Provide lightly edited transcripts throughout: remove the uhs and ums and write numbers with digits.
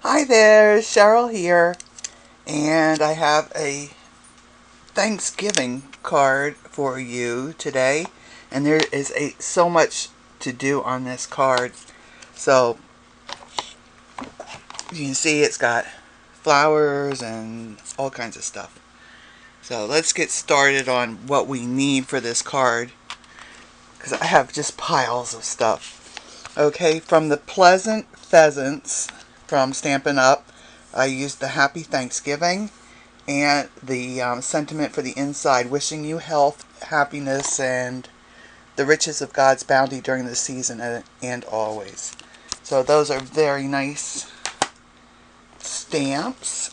Hi there, Cheryl here, and I have a Thanksgiving card for you today, and there is so much to do on this card. So you can see it's got flowers and all kinds of stuff. So let's get started on what we need for this card, because I have just piles of stuff. Okay, from the Pleasant Pheasants from Stampin' Up, I used the Happy Thanksgiving and the sentiment for the inside, wishing you health, happiness, and the riches of God's bounty during the season and always. So those are very nice stamps.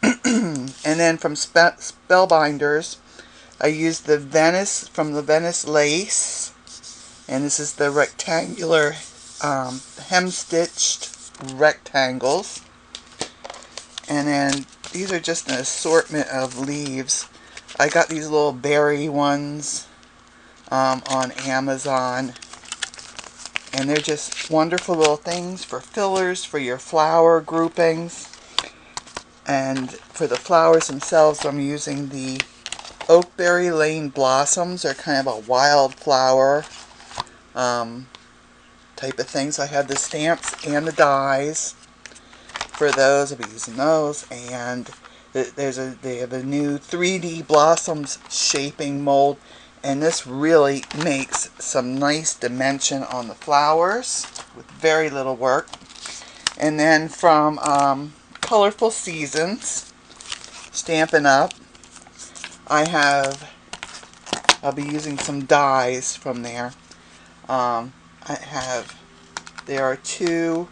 And then from Spellbinders, I used the Venice from the Venice Lace, and this is the rectangular hem-stitched rectangles. And then these are just an assortment of leaves. I got these little berry ones on Amazon, and they're just wonderful little things for fillers for your flower groupings. And for the flowers themselves, I'm using the Oakberry Lane Blossoms. They're kind of a wildflower type of thing. So I have the stamps and the dies for those. I'll be using those. And they have a new 3D Blossoms shaping mold, and this really makes some nice dimension on the flowers with very little work. And then from Colorful Seasons, Stampin' Up, I'll be using some dies from there. There are two,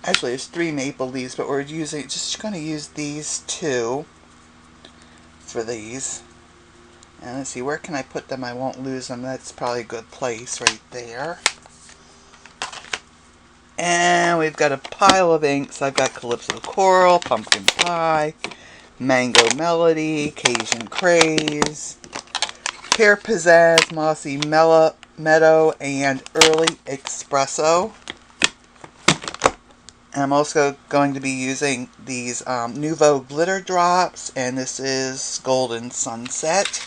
actually there's three maple leaves, but we're just going to use these two for these. And let's see, where can I put them? I won't lose them. That's probably a good place right there. And we've got a pile of inks. I've got Calypso Coral, Pumpkin Pie, Mango Melody, Cajun Craze, Pear, Pizzaz, Mossy, Meadow, and Early Espresso. And I'm also going to be using these Nuvo glitter drops, and this is Golden Sunset,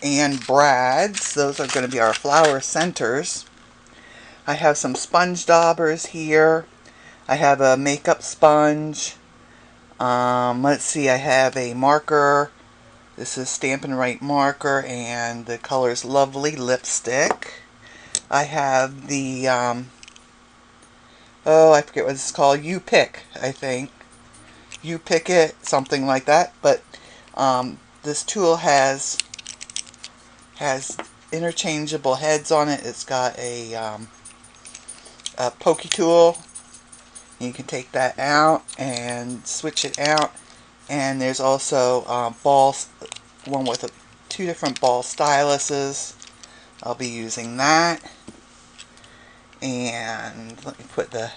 and Brads. Those are going to be our flower centers. I have some sponge daubers here. I have a makeup sponge. Let's see, I have a marker. This is Stampin' Right marker, and the color is Lovely Lipstick. I have the, I forget what it's called. You Pick, I think. You Pick It, something like that. But this tool has interchangeable heads on it. It's got a pokey tool. You can take that out and switch it out. And there's also one with two different ball styluses. I'll be using that. And let me put the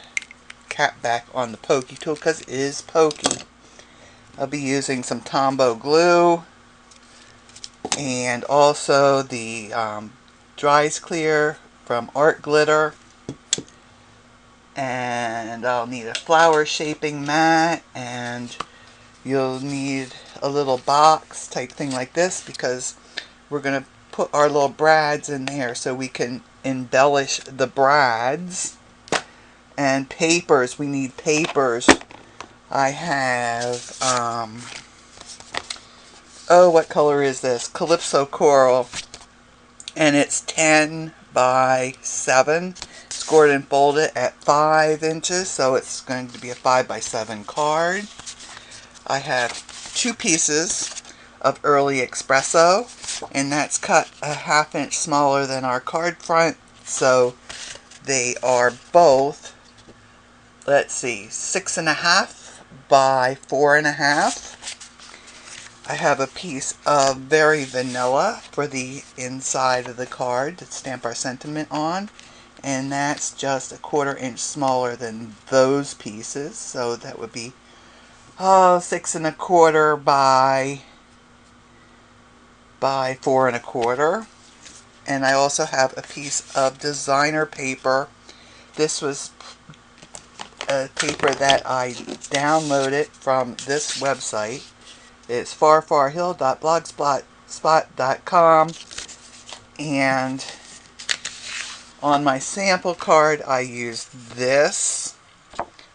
cap back on the pokey tool because it is pokey. I'll be using some Tombow glue, and also the Dries Clear from Art Glitter. And I'll need a flower shaping mat, and you'll need a little box type thing like this, because we're going to put our little brads in there so we can embellish the brads. And papers, we need papers. I have, what color is this? Calypso Coral, and it's 10 by 7. Scored and folded at 5 inches, so it's going to be a 5 by 7 card. I have 2 pieces of Early Espresso, and that's cut a 1/2 inch smaller than our card front, so they are both, let's see, 6.5 by 4.5. I have a piece of Very Vanilla for the inside of the card to stamp our sentiment on, and that's just a 1/4 inch smaller than those pieces, so that would be 6.25 by 4.25. And I also have a piece of designer paper. This was a paper that I downloaded from this website. It's farfarhill.blogspot.com, and on my sample card I used this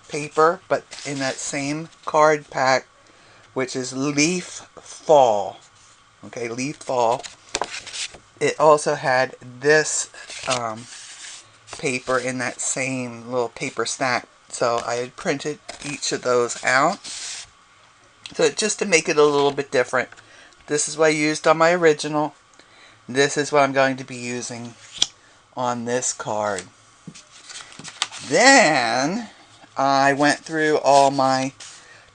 paper, but in that same card pack, which is Leaf Fall. Okay, Leaf Fall. It also had this paper in that same little paper stack. So I had printed each of those out. So just to make it a little bit different. This is what I used on my original. This is what I'm going to be using on this card. Then I went through all my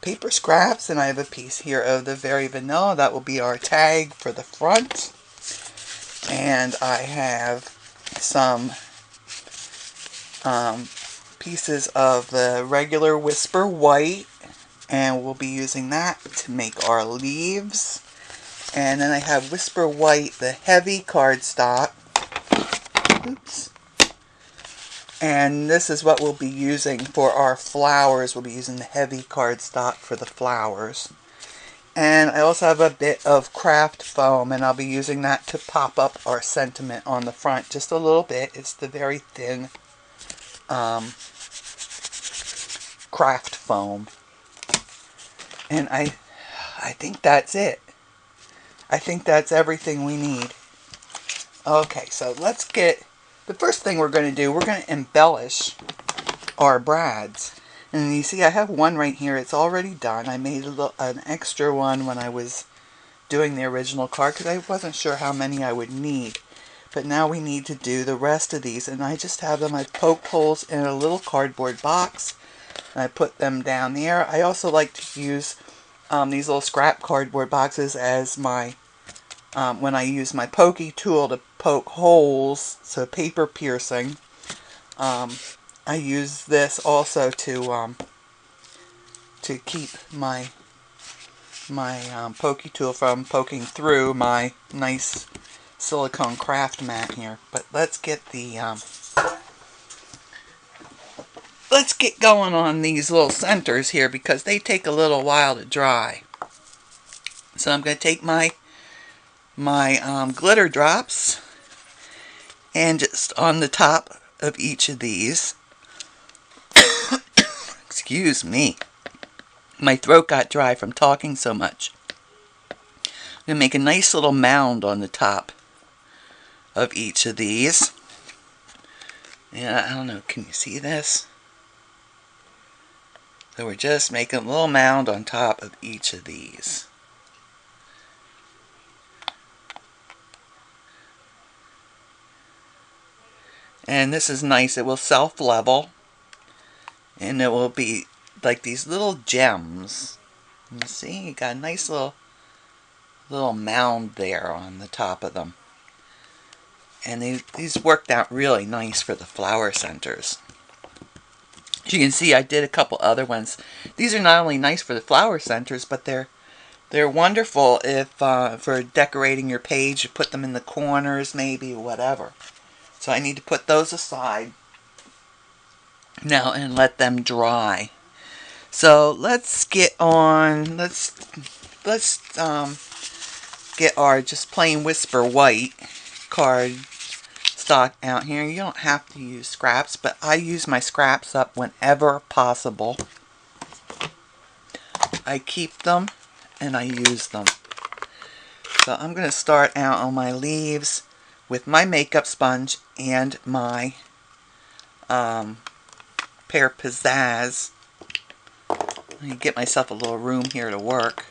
paper scraps, and I have a piece here of the Very Vanilla. That will be our tag for the front. And I have some pieces of the regular Whisper White, and we'll be using that to make our leaves. And then I have Whisper White, the heavy cardstock. Oops. And this is what we'll be using for our flowers. We'll be using the heavy cardstock for the flowers. And I also have a bit of craft foam, and I'll be using that to pop up our sentiment on the front just a little bit. It's the very thin craft foam. And I think that's it. I think that's everything we need. Okay, so let's get... The first thing we're going to do, we're going to embellish our brads. And you see I have one right here. It's already done. I made an extra one when I was doing the original card because I wasn't sure how many I would need. But now we need to do the rest of these. And I just have them, I've poked holes in a little cardboard box. And I put them down there. I also like to use these little scrap cardboard boxes as my, when I use my pokey tool to poke holes, so paper piercing. I use this also to keep my pokey tool from poking through my nice silicone craft mat here. But let's get let's get going on these little centers here because they take a little while to dry. So I'm going to take my glitter drops and just on the top of each of these. Excuse me. My throat got dry from talking so much. I'm going to make a nice little mound on the top of each of these. Yeah, I don't know, can you see this? So we're just making a little mound on top of each of these. And this is nice. It will self-level. And it will be like these little gems. You see, you got a nice little mound there on the top of them. And these worked out really nice for the flower centers. As you can see, I did a couple other ones. These are not only nice for the flower centers, but they're wonderful if for decorating your page. You put them in the corners, maybe, whatever. So I need to put those aside now and let them dry. So let's get on. Let's get our just plain Whisper White card stock out here. You don't have to use scraps, but I use my scraps up whenever possible. I keep them and I use them. So I'm going to start out on my leaves with my makeup sponge and my Pear Pizzaz. Let me get myself a little room here to work.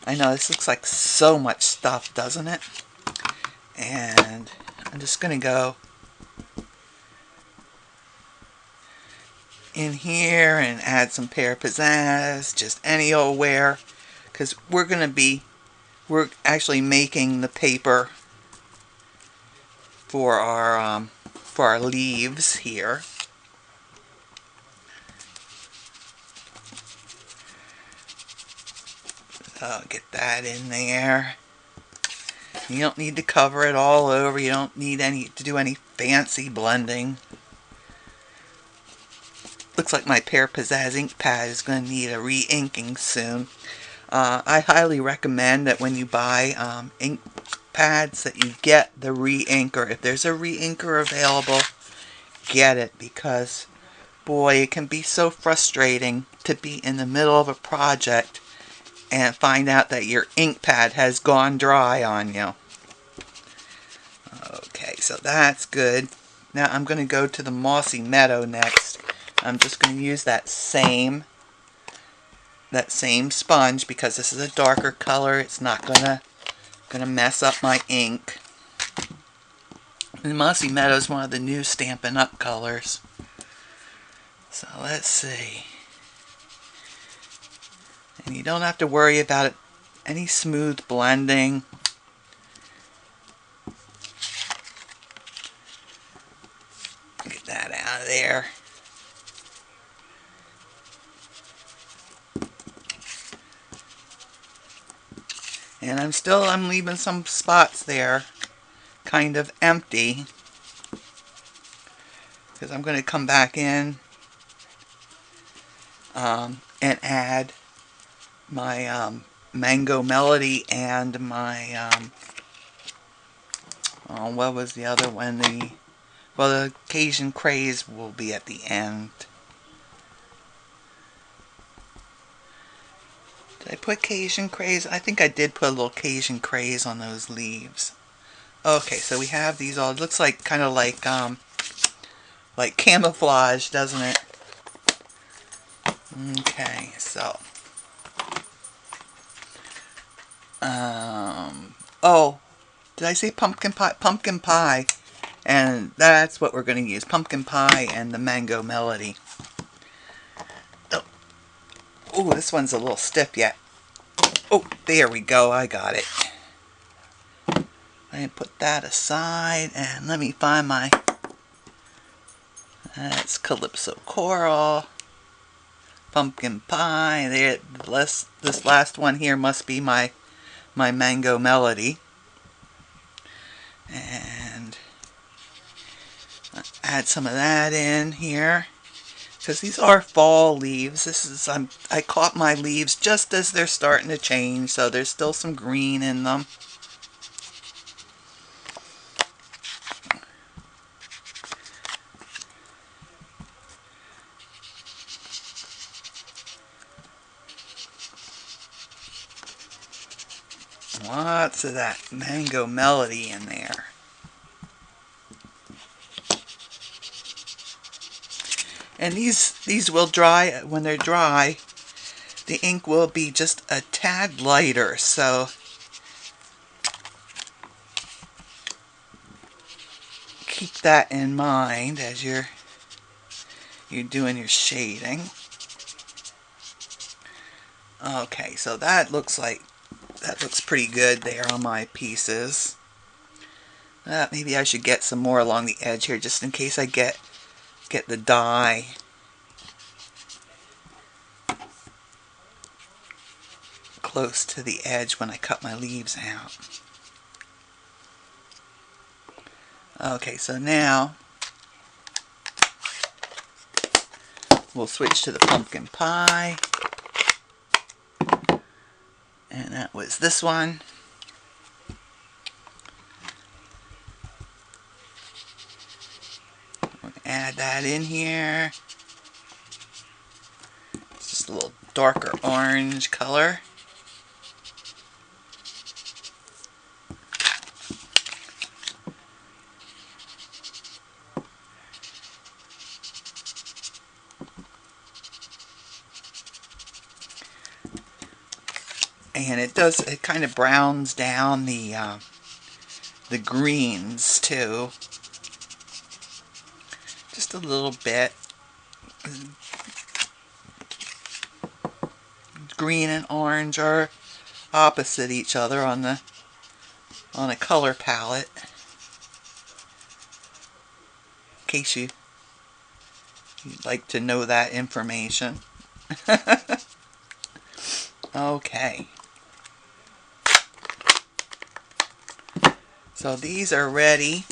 I know this looks like so much stuff, doesn't it? And I'm just going to go in here and add some Pear Pizzaz, just any old where, because we're actually making the paper for our leaves here. So get that in there. You don't need to cover it all over. You don't need to do any fancy blending. looks like my Pear Pizzaz ink pad is going to need a re-inking soon. I highly recommend that when you buy ink pads that you get the re-inker. If there's a re-inker available, get it, because boy, it can be so frustrating to be in the middle of a project and find out that your ink pad has gone dry on you. Okay, so that's good. Now I'm going to go to the Mossy Meadow next. I'm just going to use that same sponge because this is a darker color. It's not gonna mess up my ink. And Mossy Meadow is one of the new Stampin' Up colors. So let's see. And you don't have to worry about it any smooth blending. Get that out of there. And I'm leaving some spots there kind of empty, because I'm going to come back in and add my Mango Melody and my what was the other one? The Cajun Craze will be at the end. Did I put Cajun Craze? I think I did put a little Cajun Craze on those leaves. Okay, so we have these all. It looks like kind of like camouflage, doesn't it? Okay, so oh, did I say pumpkin pie? Pumpkin pie, and that's what we're going to use. Pumpkin pie and the Mango Melody. Oh, this one's a little stiff yet. Oh, there we go. I got it. I put that aside, and let me find my... That's Calypso Coral. Pumpkin pie. There. This last one here must be my Mango Melody. And add some of that in here, because these are fall leaves. This is I caught my leaves just as they're starting to change, so there's still some green in them. Lots of that Mango Melody in there. And these will dry. When they're dry, the ink will be just a tad lighter, so keep that in mind as you're doing your shading. Okay, so that looks pretty good there on my pieces. Maybe I should get some more along the edge here, just in case I get the dye close to the edge when I cut my leaves out. Okay, so now we'll switch to the pumpkin pie. And that was this one. Add that in here. It's just a little darker orange color. And it kind of browns down the greens too. Just a little bit. Green and orange are opposite each other on a color palette. In case you'd like to know that information. Okay. So these are ready.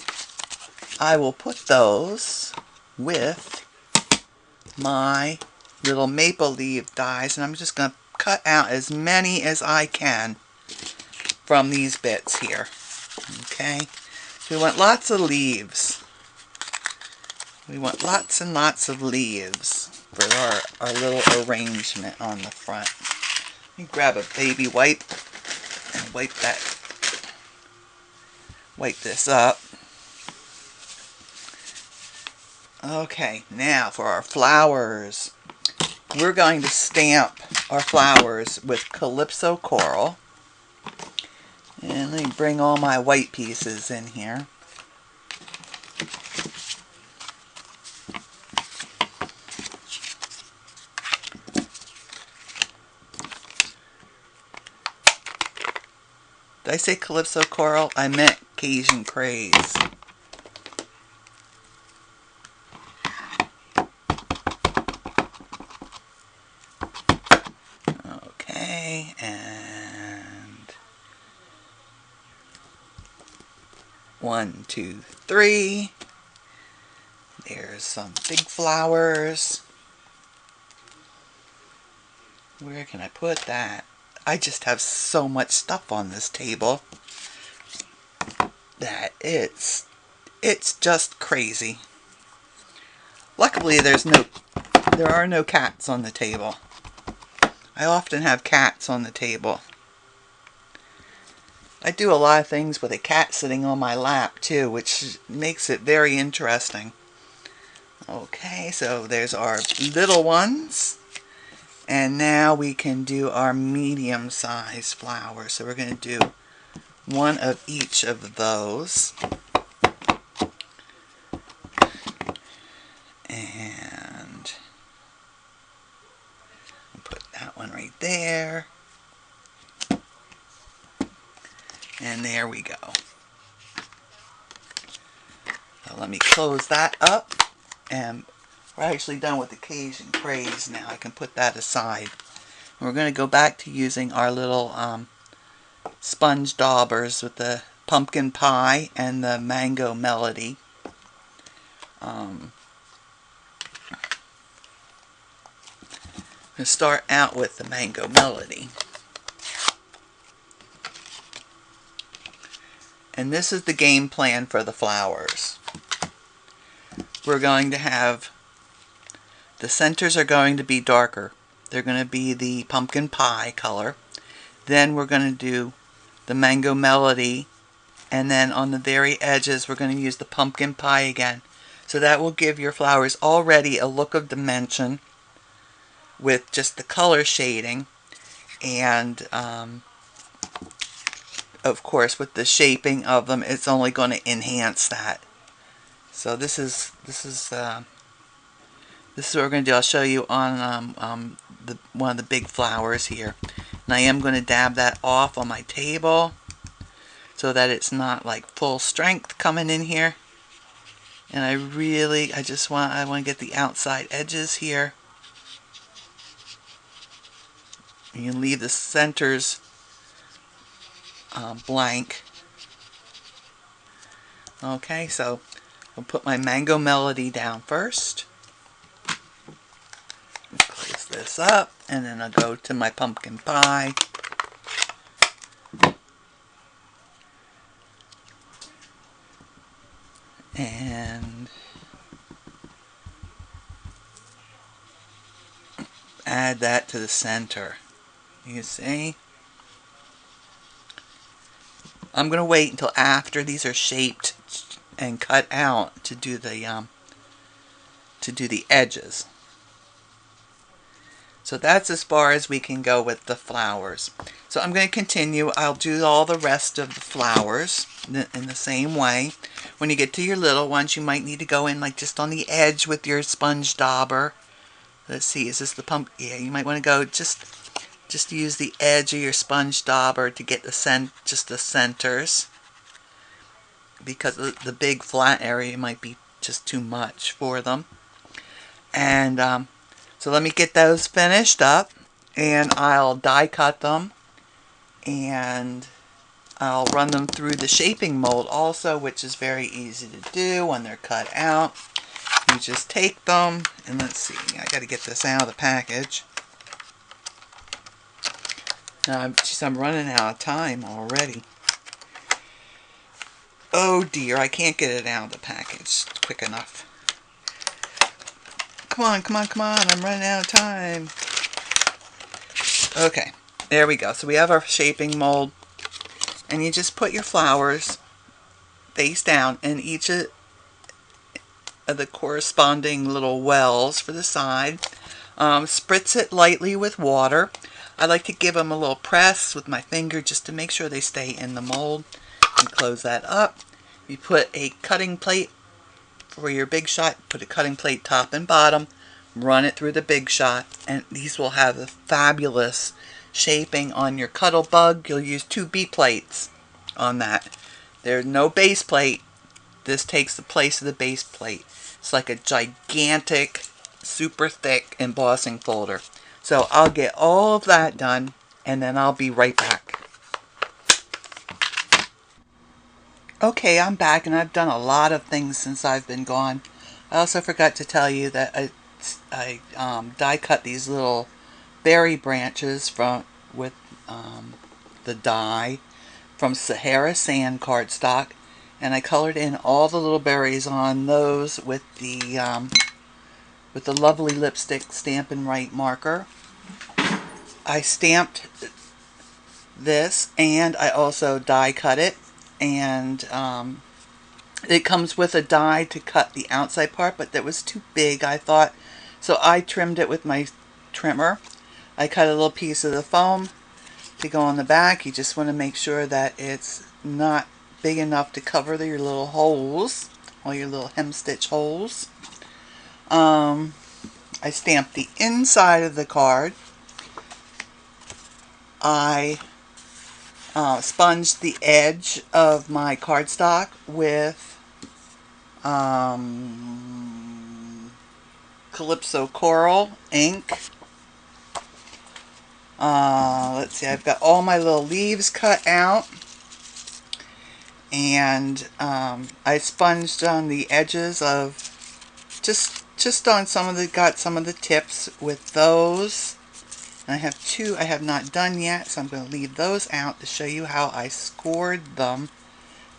I will put those with my little maple leaf dies, and I'm just going to cut out as many as I can from these bits here. Okay, so we want lots of leaves. We want lots and lots of leaves for our little arrangement on the front. Let me grab a baby wipe and wipe this up. Okay, now for our flowers. We're going to stamp our flowers with Calypso Coral. And let me bring all my white pieces in here. Did I say Calypso Coral? I meant Cajun Craze. Okay, and 1, 2, 3. There's some big flowers. Where can I put that? I just have so much stuff on this table that it's just crazy. Luckily there are no cats on the table. I often have cats on the table. I do a lot of things with a cat sitting on my lap too, which makes it very interesting. Okay, so there's our little ones. And now we can do our medium-sized flowers. So we're going to do one of each of those. And I'll put that one right there. And there we go. So let me close that up. And we're actually done with the Cajun Craze now. I can put that aside. And we're going to go back to using our little sponge daubers with the pumpkin pie and the mango melody. I'm going to start out with the mango melody. And this is the game plan for the flowers. We're going to have, the centers are going to be darker. They're going to be the pumpkin pie color. Then we're going to do the mango melody. And then on the very edges we're going to use the pumpkin pie again. So that will give your flowers already a look of dimension with just the color shading. And of course with the shaping of them, it's only going to enhance that. So this is what we're going to do. I'll show you on one of the big flowers here. And I am going to dab that off on my table so that it's not like full strength coming in here. And I want to get the outside edges here. You can leave the centers blank. Okay, so I'll put my mango melody down first. Close this up, and then I'll go to my pumpkin pie. And add that to the center. You see? I'm going to wait until after these are shaped and cut out to do the edges. So that's as far as we can go with the flowers. So I'm going to continue. I'll do all the rest of the flowers in the same way. When you get to your little ones, you might need to go in like just on the edge with your sponge dauber. Let's see, is this the pump? Yeah, you might want to go just use the edge of your sponge dauber to get just the centers, because the big flat area might be just too much for them. And so let me get those finished up, and I'll die cut them, and I'll run them through the shaping mold also, which is very easy to do when they're cut out. you just take them, and let's see, I got to get this out of the package. Geez, I'm running out of time already. Oh dear, I can't get it out of the package quick enough. Come on, come on, come on, I'm running out of time. Okay, there we go. So we have our shaping mold, and you just put your flowers face down in each of the corresponding little wells for the side. Spritz it lightly with water. I like to give them a little press with my finger just to make sure they stay in the mold. And close that up. You put a cutting plate for your big shot. Put a cutting plate top and bottom. Run it through the big shot, and these will have a fabulous shaping on your cuddle bug. You'll use 2 B plates on that. There's no base plate. This takes the place of the base plate. It's like a gigantic, super thick embossing folder. So I'll get all of that done, and then I'll be right back. Okay, I'm back, and I've done a lot of things since I've been gone. I also forgot to tell you that I die cut these little berry branches with the dye from Sahara sand cardstock, and I colored in all the little berries on those with the lovely lipstick Stampin' Right marker. I stamped this, and I also die cut it, and it comes with a die to cut the outside part, but that was too big, I thought. So I trimmed it with my trimmer. I cut a little piece of the foam to go on the back. You just want to make sure that it's not big enough to cover your little holes, all your little hem stitch holes. I stamped the inside of the card. I sponged the edge of my cardstock with Calypso Coral ink. Let's see, I've got all my little leaves cut out, and I sponged on the edges of just on some of the tips with those. And I have 2 I have not done yet, so I'm going to leave those out to show you how I scored them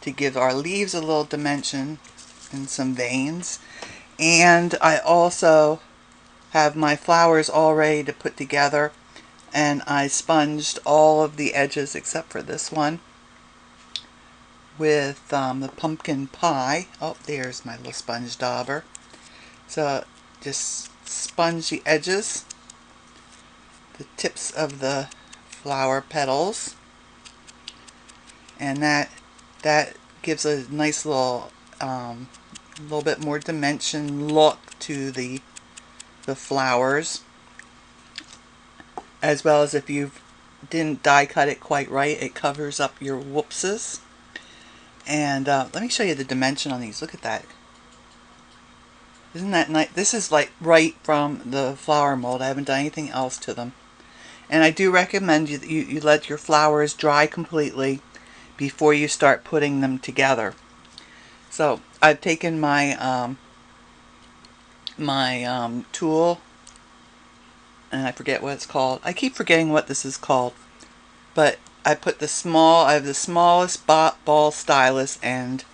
to give our leaves a little dimension and some veins. And I also have my flowers all ready to put together, and I sponged all of the edges except for this one with the pumpkin pie. Oh, there's my little sponge dauber. So just sponge the edges, the tips of the flower petals, and that gives a nice little bit more dimension look to the flowers, as well as if you didn't die cut it quite right, it covers up your whoopses. And let me show you the dimension on these. Look at that. Isn't that nice? This is like right from the flower mold. I haven't done anything else to them. And I do recommend you let your flowers dry completely before you start putting them together. So I've taken my tool, and I forget what it's called. I keep forgetting what this is called. But I have the smallest ball stylus and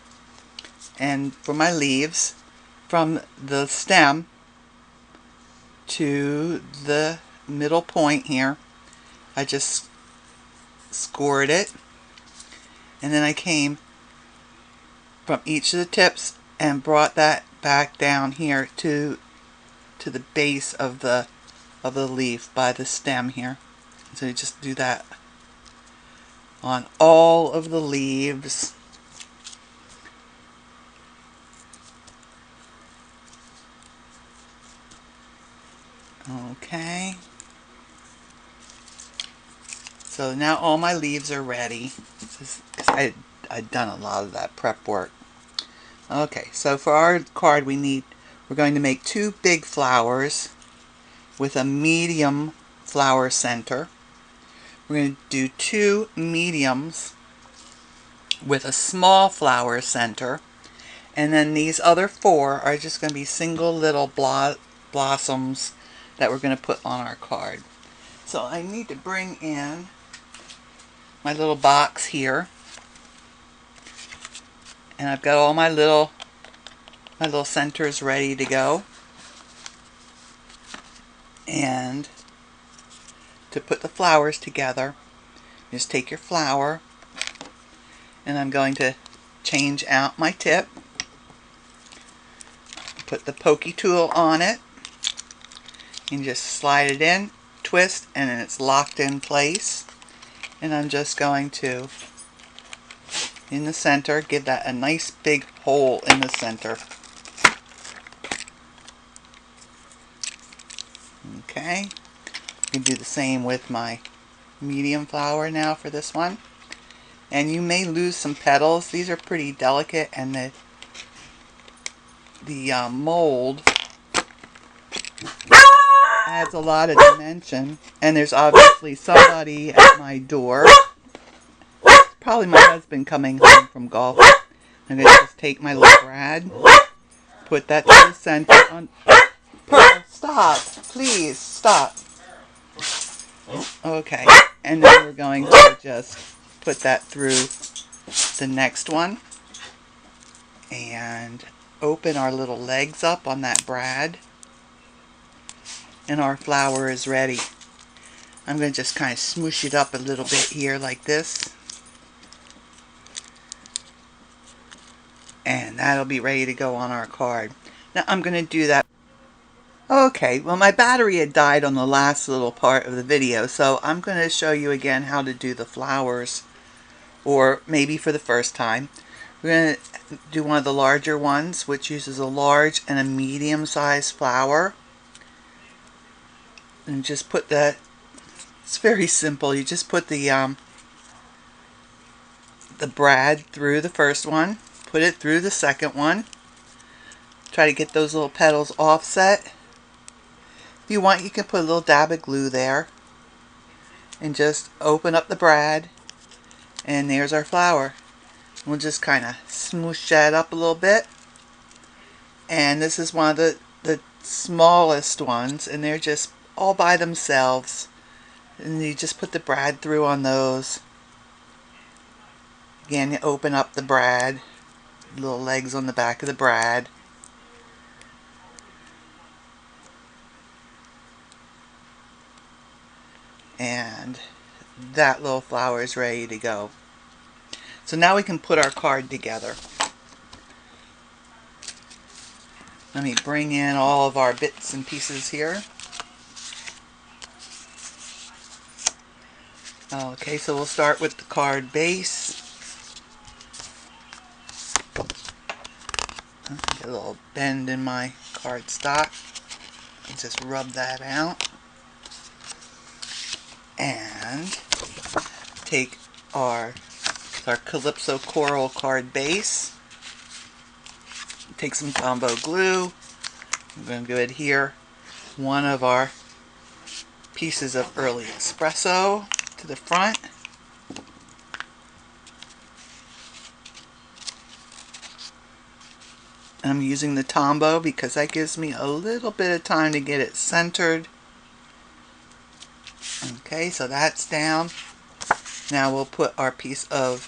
for my leaves, from the stem to the middle point here, I just scored it, and then I came from each of the tips and brought that back down here to the base of the leaf by the stem here. So you just do that on all of the leaves. Okay. So now all my leaves are ready. I'd done a lot of that prep work. Okay, so for our card we're going to make 2 big flowers with a medium flower center. We're going to do 2 mediums with a small flower center, And then these other 4 are just going to be single little blossoms that we're going to put on our card. So I need to bring in my little box here. And I've got all my little centers ready to go. And to put the flowers together, just take your flower, and I'm going to change out my tip. Put the pokey tool on it and just slide it in, twist, and then it's locked in place. And I'm just going to, in the center, give that a nice big hole in the center. Okay, you can do the same with my medium flower now for this one. And you may lose some petals. These are pretty delicate, and the mold adds a lot of dimension. And there's obviously somebody at my door. Probably my husband coming home from golf. I'm going to just take my little brad, put that to the center. Pearl, stop. Please, stop. Okay, and then we're going to just put that through the next one. And open our little legs up on that brad, and our flower is ready. I'm going to just kind of smoosh it up a little bit here like this, and that'll be ready to go on our card. Now I'm going to do that. Okay, well my battery had died on the last little part of the video, so I'm going to show you again how to do the flowers, or maybe for the first time. We're going to do one of the larger ones, which uses a large and a medium-sized flower. And just put that, it's very simple, you just put the brad through the first one, put it through the second one, try to get those little petals offset. If you want, you can put a little dab of glue there, and just open up the brad, and there's our flower. We'll just kind of smoosh that up a little bit. And this is one of the smallest ones, and they're just all by themselves. And you just put the brad through on those. Again, you open up the brad, little legs on the back of the brad. And that little flower is ready to go. So now we can put our card together. Let me bring in all of our bits and pieces here. Okay, so we'll start with the card base. Get a little bend in my cardstock. Just rub that out. And take our Calypso Coral card base. Take some Tombow glue. I'm going to adhere one of our pieces of early espresso to the front. I'm using the Tombow because that gives me a little bit of time to get it centered. Okay, so that's down. Now we'll put our piece of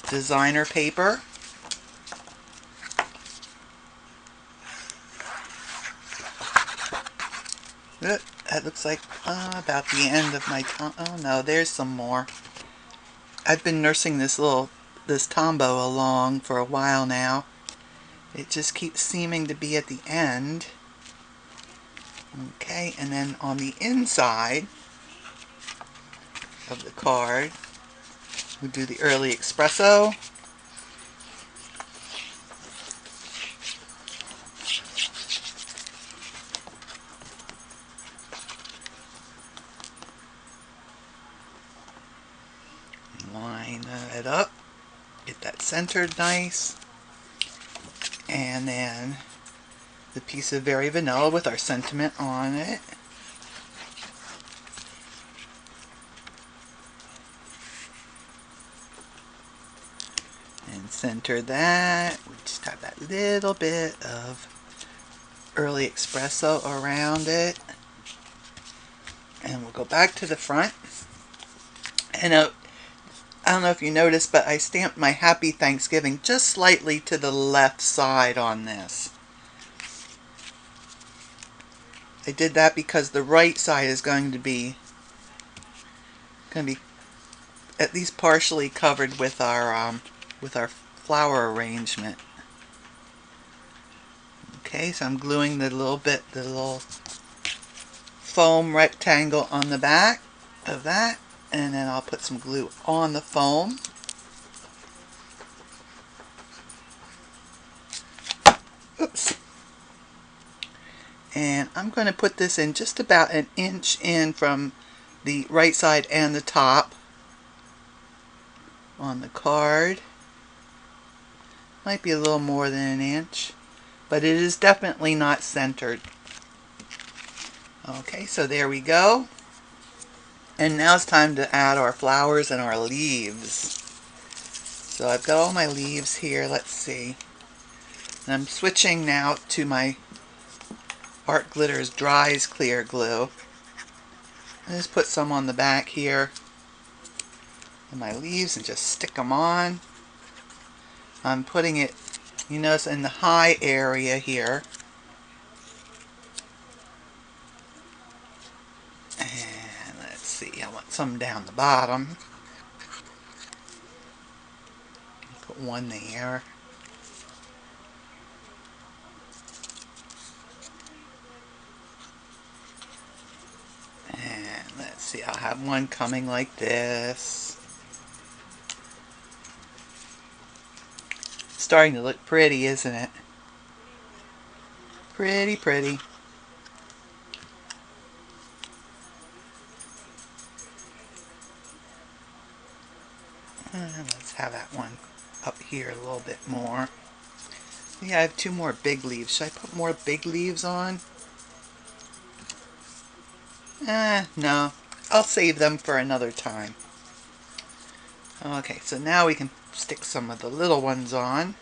designer paper. That looks like about the end of my oh no, there's some more. I've been nursing this Tombow along for a while now. It just keeps seeming to be at the end. Okay, and then on the inside of the card, we do the early espresso. Line it up, get that centered nice, and then the piece of Very Vanilla with our sentiment on it. And Center that. We just have that little bit of early espresso around it. And we'll go back to the front. And I don't know if you noticed, but I stamped my Happy Thanksgiving just slightly to the left side on this. I did that because the right side is going to be at least partially covered with our flower arrangement. Okay, so I'm gluing the little foam rectangle on the back of that, and then I'll put some glue on the foam. Oops. And I'm going to put this in just about an inch in from the right side and the top on the card. Might be a little more than an inch, but it is definitely not centered. Okay, so there we go. And now it's time to add our flowers and our leaves. So I've got all my leaves here. Let's see. And I'm switching now to my Art Glitter's Dries Clear Glue. I just put some on the back here of my leaves and just stick them on. I'm putting it, you notice, in the high area here. And let's see, I want some down the bottom. Put one there. And let's see, I'll have one coming like this. Starting to look pretty, isn't it? Pretty, pretty. Let's have that one up here a little bit more. Yeah, I have two more big leaves. Should I put more big leaves on? No. I'll save them for another time. Okay, so now we can stick some of the little ones on.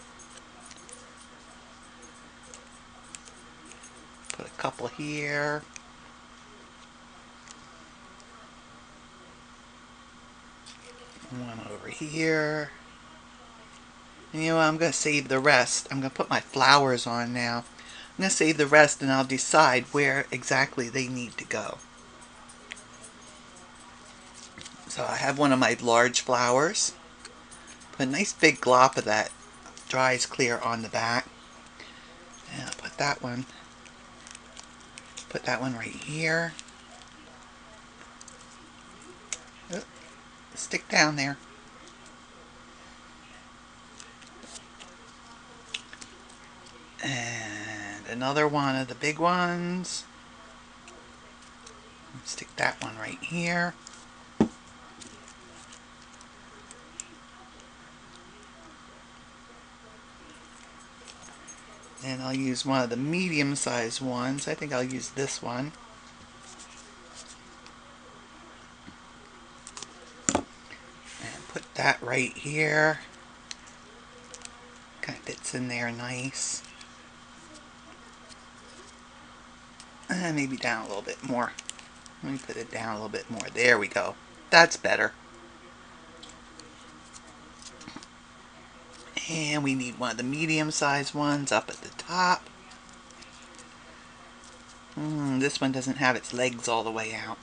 Put a couple here. One over here. And you know what, I'm going to save the rest. I'm going to put my flowers on now. I'm going to save the rest and I'll decide where exactly they need to go. So I have one of my large flowers. Put a nice big glop of that Dries Clear on the back. And I'll put that one right here. Oh, stick down there. And another one of the big ones. Stick that one right here. And I'll use one of the medium-sized ones. I think I'll use this one. And put that right here. Kind of fits in there nice. And maybe down a little bit more. Let me put it down a little bit more. There we go. That's better. And we need one of the medium-sized ones up at the top. This one doesn't have its legs all the way out.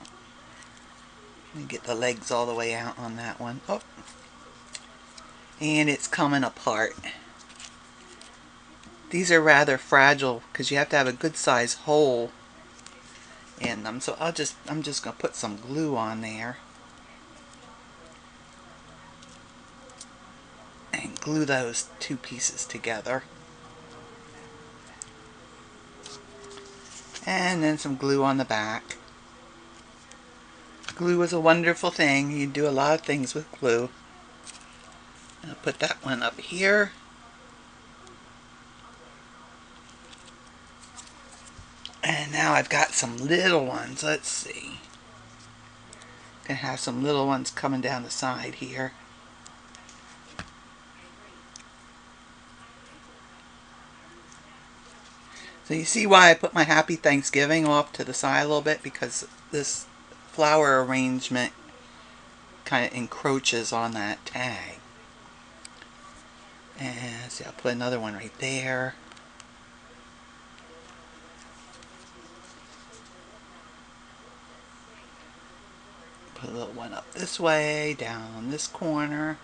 Let me get the legs all the way out on that one. Oh. And it's coming apart. These are rather fragile because you have to have a good size hole in them. So I'm just going to put some glue on there. And glue those two pieces together. And then some glue on the back. Glue is a wonderful thing. You do a lot of things with glue. I'll put that one up here. And now I've got some little ones. Let's see. Gonna have some little ones coming down the side here. So you see why I put my Happy Thanksgiving off to the side a little bit, because this flower arrangement kind of encroaches on that tag. And see, I'll put another one right there. Put a little one up this way, down this corner.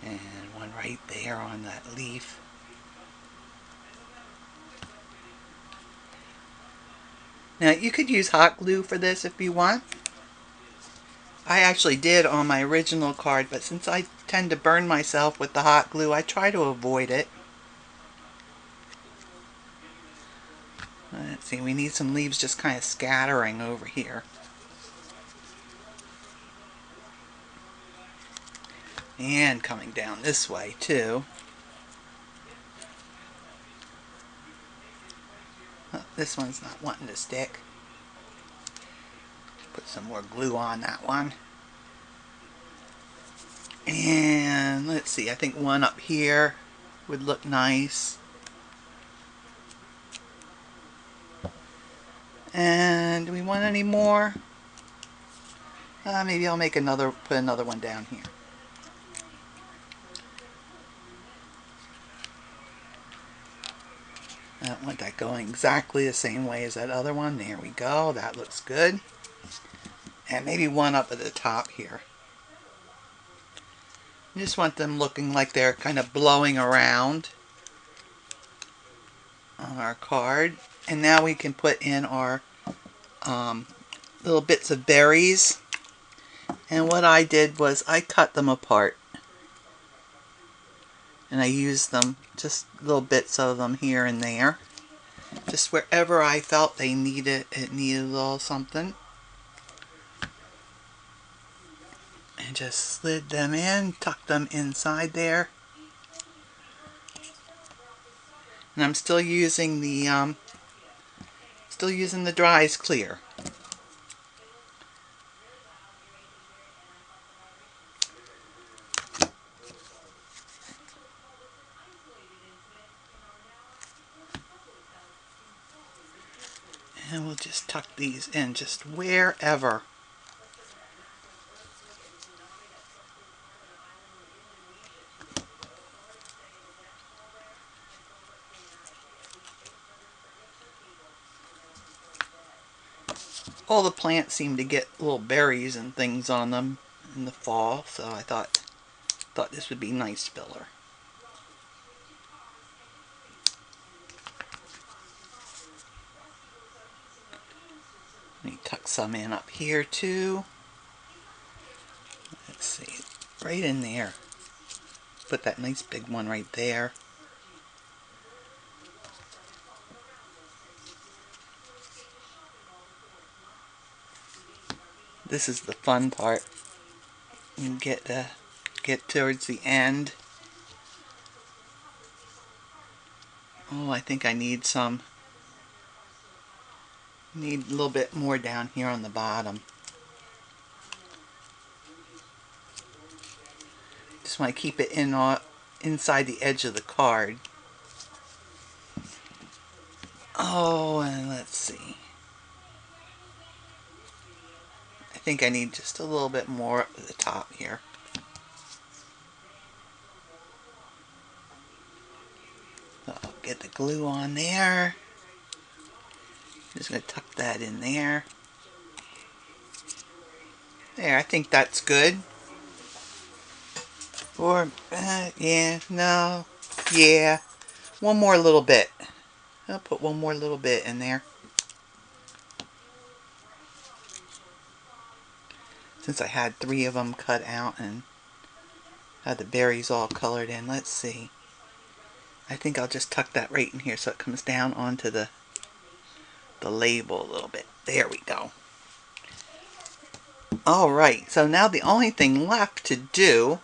And one right there on that leaf. Now you could use hot glue for this if you want. I actually did on my original card, but since I tend to burn myself with the hot glue, I try to avoid it. Let's see, we need some leaves just kind of scattering over here. And coming down this way too. Oh, this one's not wanting to stick. Put some more glue on that one. And let's see, I think one up here would look nice. And do we want any more? Maybe I'll make put another one down here. I don't want that going exactly the same way as that other one. There we go. That looks good. And maybe one up at the top here. I just want them looking like they're kind of blowing around on our card. And now we can put in our little bits of berries. And what I did was I cut them apart. And I used them, just little bits of them here and there. Just wherever I felt it needed a little something. And just slid them in, tucked them inside there. And I'm still using the Dries Clear. And we'll just tuck these in just wherever. All the plants seem to get little berries and things on them in the fall, so I thought this would be nice filler. Let me tuck some in up here too. Let's see, right in there. Put that nice big one right there. This is the fun part. You get towards the end. Oh, I think I need a little bit more down here on the bottom. Just want to keep it inside the edge of the card. Oh, and let's see. I think I need just a little bit more up at the top here. So I'll get the glue on there. Just going to tuck that in there. There, I think that's good. Or, yeah, no, yeah. One more little bit. I'll put one more little bit in there. Since I had 3 of them cut out and had the berries all colored in. Let's see. I think I'll just tuck that right in here so it comes down onto the label a little bit. There we go. Alright, so now the only thing left to do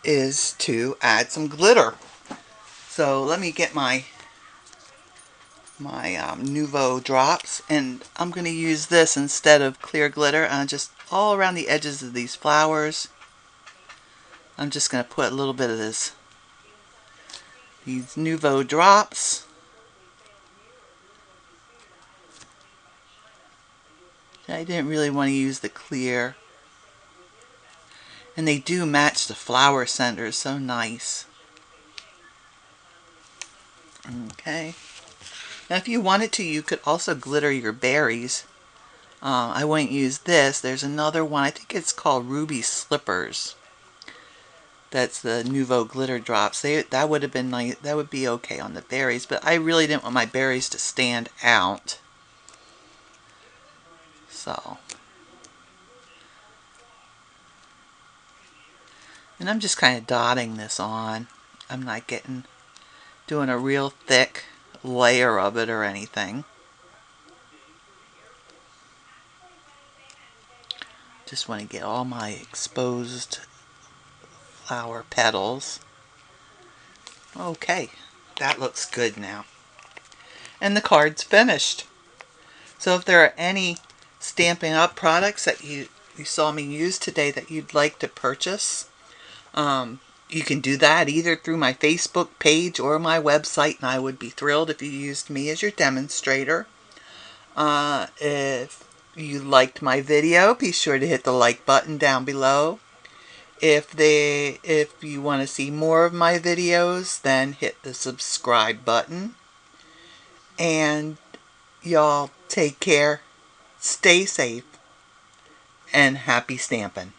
is to add some glitter. So let me get my Nuvo drops, and I'm going to use this instead of clear glitter, just all around the edges of these flowers. I'm just going to put a little bit of these Nuvo drops. I didn't really want to use the clear. And they do match the flower centers, so nice. Okay. Now if you wanted to, you could also glitter your berries. I wouldn't use this. There's another one, I think it's called Ruby Slippers. That's the Nuvo glitter drops. That would have been nice. That would be okay on the berries, but I really didn't want my berries to stand out. So. And I'm just kind of dotting this on. I'm not doing a real thick layer of it or anything. Just want to get all my exposed flower petals. Okay, that looks good now. And the card's finished. So if there are any Stampin' Up! Products that you saw me use today that you'd like to purchase, you can do that either through my Facebook page or my website, and I would be thrilled if you used me as your demonstrator. If you liked my video, be sure to hit the like button down below. If you want to see more of my videos, then hit the subscribe button. And y'all take care, stay safe, and happy stamping.